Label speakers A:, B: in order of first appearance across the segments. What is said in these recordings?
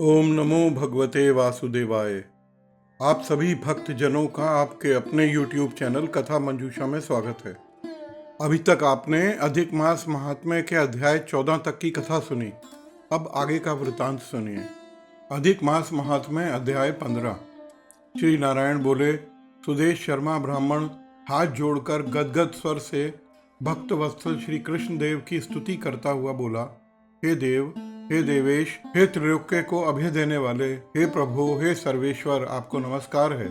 A: ओम नमो भगवते वासुदेवाय। आप सभी भक्त जनों का आपके अपने YouTube चैनल कथा मंजूषा में स्वागत है। अभी तक आपने अधिक मास महात्म्य के अध्याय 14 तक की कथा सुनी। अब आगे का वृतांत सुनिए। अधिक मास महात्म्य अध्याय 15। श्री नारायण बोले, सुदेश शर्मा ब्राह्मण हाथ जोड़कर गदगद स्वर से भक्त वत्सल श्री कृष्ण देव की स्तुति करता हुआ बोला, हे देव, हे देवेश, हे त्रिलोक्य को अभय देने वाले, हे प्रभु, हे सर्वेश्वर, आपको नमस्कार है।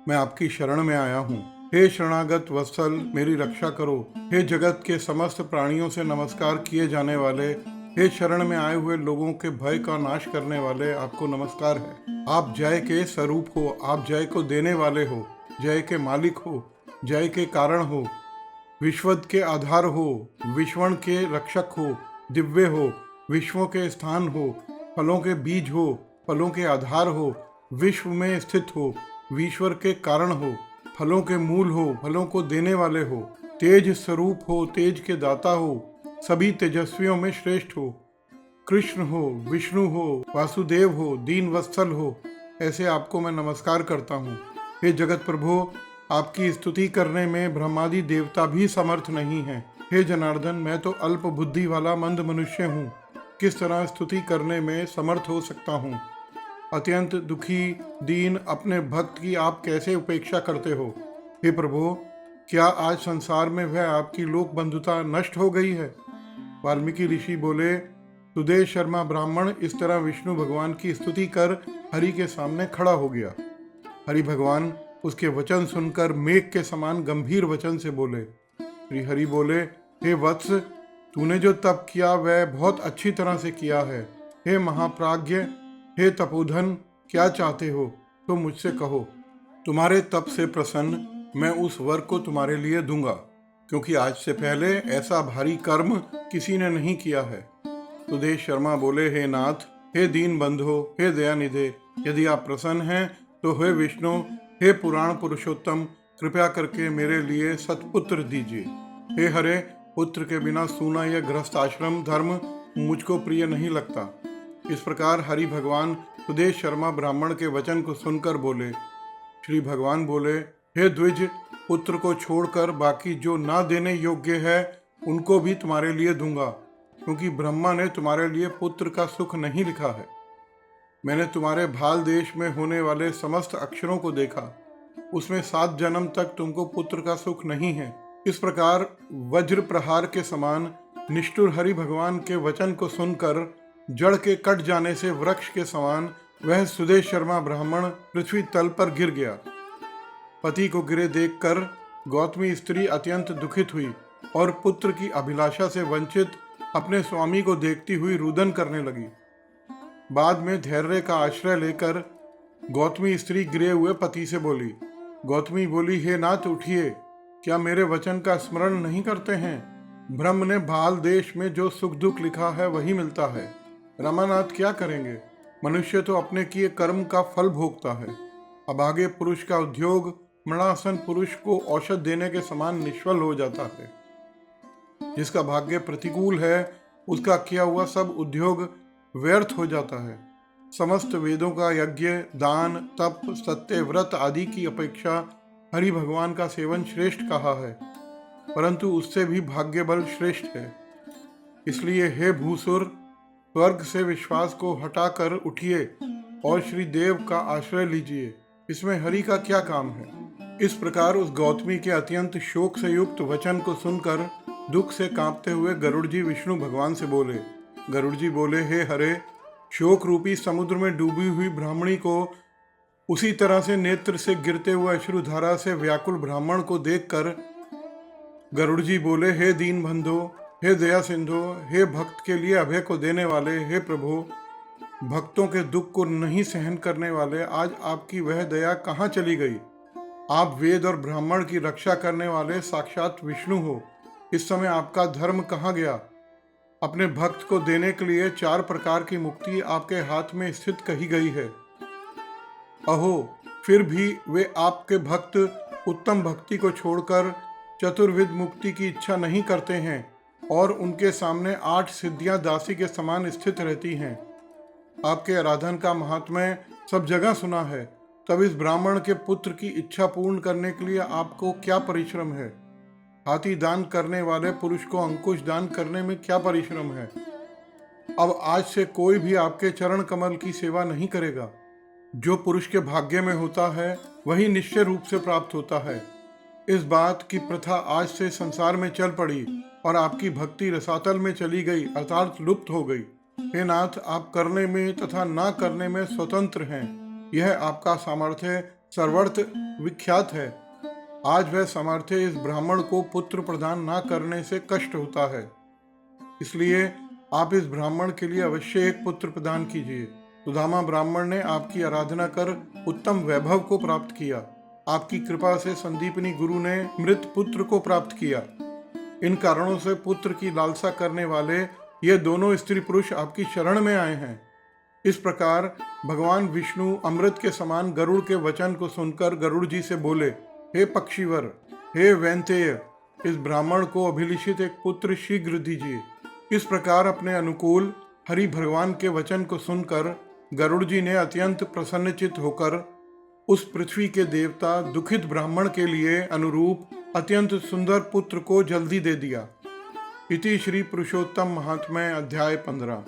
A: मैं आपकी शरण में आया हूँ। हे शरणागत वत्सल, मेरी रक्षा करो। हे जगत के समस्त प्राणियों से नमस्कार किए जाने वाले, हे शरण में आए हुए लोगों के भय का नाश करने वाले, आपको नमस्कार है। आप जय के स्वरूप हो, आप जय को देने वाले हो, जय के मालिक हो, जय के कारण हो, विश्वद के आधार हो, विश्वण के रक्षक हो, दिव्य हो, विश्वों के स्थान हो, फलों के बीज हो, फलों के आधार हो, विश्व में स्थित हो, विश्वर के कारण हो, फलों के मूल हो, फलों को देने वाले हो, तेज स्वरूप हो, तेज के दाता हो, सभी तेजस्वियों में श्रेष्ठ हो, कृष्ण हो, विष्णु हो, वासुदेव हो, दीन वत्सल हो, ऐसे आपको मैं नमस्कार करता हूँ। हे जगत प्रभु, आपकी स्तुति करने में ब्रह्मादि देवता भी समर्थ नहीं है। हे जनार्दन, मैं तो अल्प बुद्धि वाला मंद मनुष्य हूँ, किस तरह स्तुति करने में समर्थ हो सकता हूँ। अत्यंत दुखी दीन अपने भक्त की आप कैसे उपेक्षा करते हो। हे प्रभु, क्या आज संसार में वह आपकी लोक बंधुता नष्ट हो गई है। वाल्मीकि ऋषि बोले, सुदेश शर्मा ब्राह्मण इस तरह विष्णु भगवान की स्तुति कर हरि के सामने खड़ा हो गया। हरि भगवान उसके वचन सुनकर मेघ के समान गंभीर वचन से बोले। श्री हरि बोले, हे वत्स, तूने जो तप किया वह बहुत अच्छी तरह से किया है। हे महाप्राज्ञ, हे तपोधन, क्या चाहते हो तो मुझसे कहो। तुम्हारे तप से प्रसन्न मैं उस वर को तुम्हारे लिए दूंगा, क्योंकि आज से पहले ऐसा भारी कर्म किसी ने नहीं किया है। सुदेश शर्मा बोले, हे नाथ, हे दीन बंधो, हे दयानिधे, यदि आप प्रसन्न हैं तो हे विष्णु, हे पुराण पुरुषोत्तम, कृपया करके मेरे लिए सत्पुत्र दीजिए। हे हरे, पुत्र के बिना सूना यह गृहस्थ आश्रम धर्म मुझको प्रिय नहीं लगता। इस प्रकार हरि भगवान सुदेश शर्मा ब्राह्मण के वचन को सुनकर बोले। श्री भगवान बोले, हे द्विज, पुत्र को छोड़कर बाकी जो ना देने योग्य है उनको भी तुम्हारे लिए दूंगा, क्योंकि ब्रह्मा ने तुम्हारे लिए पुत्र का सुख नहीं लिखा है। मैंने तुम्हारे भाल देश में होने वाले समस्त अक्षरों को देखा, उसमें 7 जन्म तक तुमको पुत्र का सुख नहीं है। इस प्रकार वज्र प्रहार के समान निष्ठुर हरि भगवान के वचन को सुनकर जड़ के कट जाने से वृक्ष के समान वह सुदेश शर्मा ब्राह्मण पृथ्वी तल पर गिर गया। पति को गिरे देखकर गौतमी स्त्री अत्यंत दुखित हुई और पुत्र की अभिलाषा से वंचित अपने स्वामी को देखती हुई रुदन करने लगी। बाद में धैर्य का आश्रय लेकर गौतमी स्त्री गिरे हुए पति से बोली। गौतमी बोली, हे नाथ उठिए, क्या मेरे वचन का स्मरण नहीं करते हैं। ब्रह्म ने भाल देश में जो सुख दुख लिखा है वही मिलता है। रमानाथ क्या करेंगे, मनुष्य तो अपने किए कर्म का फल भोगता है। अभागे पुरुष का उद्योग मरणासन पुरुष को औषध देने के समान निष्फल हो जाता है। जिसका भाग्य प्रतिकूल है उसका किया हुआ सब उद्योग व्यर्थ हो जाता है। समस्त वेदों का यज्ञ, दान, तप, सत्य, व्रत आदि की अपेक्षा हरि भगवान का सेवन श्रेष्ठ कहा है, परंतु उससे भी भाग्य बल श्रेष्ठ है। इसलिए हे भूसुर, स्वर्ग से विश्वास को हटाकर उठिए और श्री देव का आश्रय लीजिए। इसमें हरि का क्या काम है। इस प्रकार उस गौतमी के अत्यंत शोक से युक्त वचन को सुनकर दुख से कांपते हुए गरुड़ जी विष्णु भगवान से बोले। गरुड़ जी बोले, हे हरे, शोक रूपी समुद्र में डूबी हुई ब्राह्मणी को उसी तरह से नेत्र से गिरते हुए अश्रुधारा से व्याकुल ब्राह्मण को देखकर गरुड़ जी बोले, हे दीन बंधो, हे दया सिंधो, हे भक्त के लिए अभय को देने वाले, हे प्रभु, भक्तों के दुख को नहीं सहन करने वाले, आज आपकी वह दया कहाँ चली गई। आप वेद और ब्राह्मण की रक्षा करने वाले साक्षात विष्णु हो। इस समय आपका धर्म कहाँ गया। अपने भक्त को देने के लिए 4 प्रकार की मुक्ति आपके हाथ में स्थित कही गई है। अहो, फिर भी वे आपके भक्त उत्तम भक्ति को छोड़कर चतुर्विध मुक्ति की इच्छा नहीं करते हैं और उनके सामने 8 सिद्धियां दासी के समान स्थित रहती हैं। आपके आराधन का महात्म्य सब जगह सुना है, तब इस ब्राह्मण के पुत्र की इच्छा पूर्ण करने के लिए आपको क्या परिश्रम है? हाथी दान करने वाले पुरुष को अंकुश दान करने में क्या परिश्रम है? अब आज से कोई भी आपके चरण कमल की सेवा नहीं करेगा। जो पुरुष के भाग्य में होता है वही निश्चय रूप से प्राप्त होता है। इस बात की प्रथा आज से संसार में चल पड़ी और आपकी भक्ति रसातल में चली गई, अर्थात लुप्त हो गई। हे नाथ, आप करने में तथा ना करने में स्वतंत्र हैं। यह आपका सामर्थ्य सर्वत्र विख्यात है। आज वह सामर्थ्य इस ब्राह्मण को पुत्र प्रदान ना करने से कष्ट होता है। इसलिए आप इस ब्राह्मण के लिए अवश्य एक पुत्र प्रदान कीजिए। सुदामा ब्राह्मण ने आपकी आराधना कर उत्तम वैभव को प्राप्त किया। आपकी कृपा से संदीपनी गुरु ने मृत पुत्र को प्राप्त किया। इन कारणों से पुत्र की लालसा करने वाले ये दोनों स्त्री पुरुष आपकी शरण में आए हैं। इस प्रकार भगवान विष्णु अमृत के समान गरुड़ के वचन को सुनकर गरुड़ जी से बोले, हे पक्षीवर, हे वैंतेय, इस ब्राह्मण को अभिलिषित एक पुत्र शीघ्र दीजिए। इस प्रकार अपने अनुकूल हरि भगवान के वचन को सुनकर गरुड़ जी ने अत्यंत प्रसन्नचित्त होकर उस पृथ्वी के देवता दुखित ब्राह्मण के लिए अनुरूप अत्यंत सुंदर पुत्र को जल्दी दे दिया। इति श्री पुरुषोत्तम महात्म्य अध्याय 15।